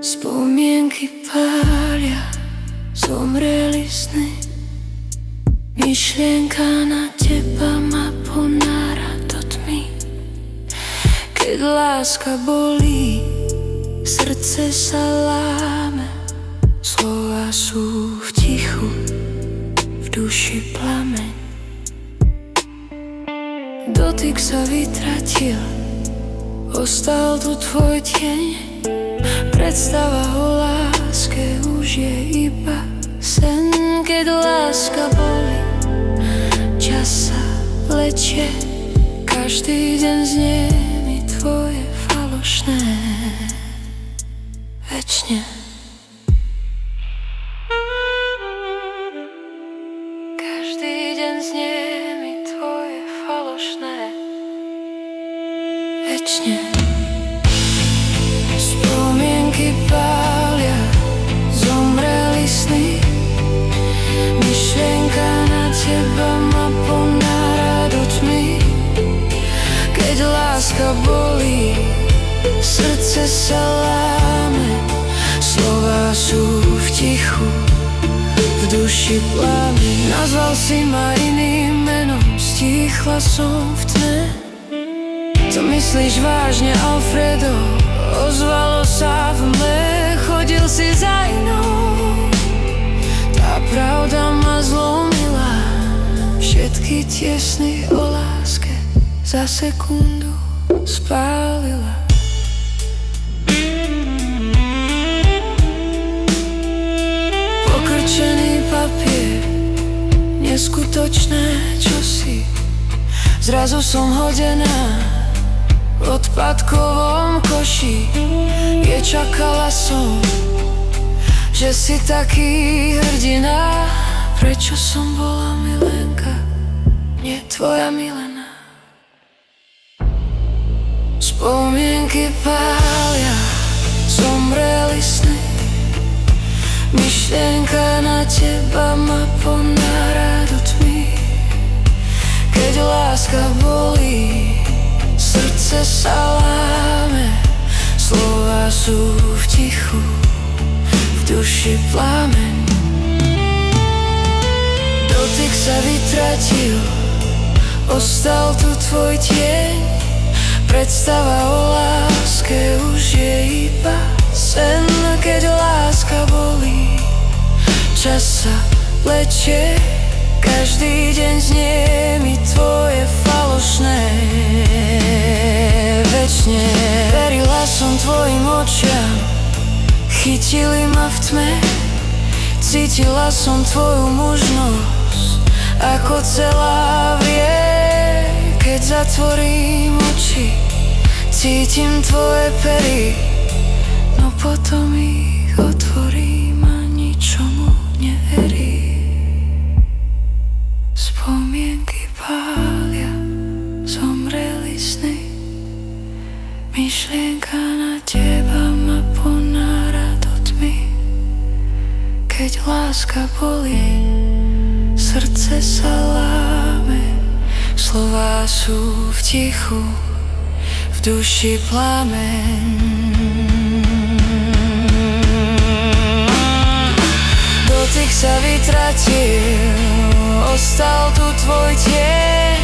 Spomienky pália, zomreli sny. Myšlienka na teba ma ponára do tmy. Keď láska bolí, srdce sa láme. Slova sú v tichu, v duši plameň. Dotyk sa vytratil, ostal tu tvoj tieň. Predstava o láske už je iba sen. Keď láska bolí, čas sa vlečie. Každý deň znie mi tvoje falošné večne. Každý deň znie mi tvoje falošné večne. Spomienky pália, zomreli sny. Myšlienka na teba ma ponára do tmy. Keď láska bolí, srdce sa láme. Slová sú v tichu, v duši plameň. Nazval si ma iným menom, stíchla som v tme. To myslíš vážne, Alfredo? Ozvalo sa v mle, chodil si za inou. Tá pravda ma zlomila, všetky tie sny o láske za sekundu spálila. Pokrčený papier, neskutočné čosi. Zrazu som hodená v odpadkovom koši. Čakala som, že si taký hrdina. Prečo som bola milenka, nie tvoja milená? Spomienky pália, zomreli sny. Myšlienka na teba ma ponára do tmy. Keď láska bolí, srdce sa láme. Slova sú v tichu, v duši plameň. Dotyk sa vytratil, ostal tu tvoj tieň. Predstava o láske už je iba sen. Keď láska bolí, čas sa vlečie. Každý deň znie mi tvoje falošné večne. Verila som tvojim očiam, chytili ma v tme. Cítila som tvoju mužnosť, ako celá vie. Keď zatvorím oči, cítim tvoje pery, no potom ich otvorím a ničomu neverím. Spomienky pália, zomreli sny. Myšlienka na teba ma ponára do tmy. Keď láska bolí, srdce sa láme. Slová sú v tichu, v duši plameň. Dotyk sa vytratil, ostal tu tvoj tieň.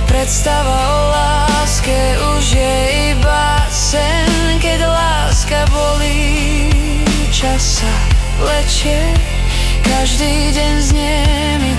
Predstava o láske už je iba sen. Keď láska bolí, čas sa vlečie. Každý deň znie mi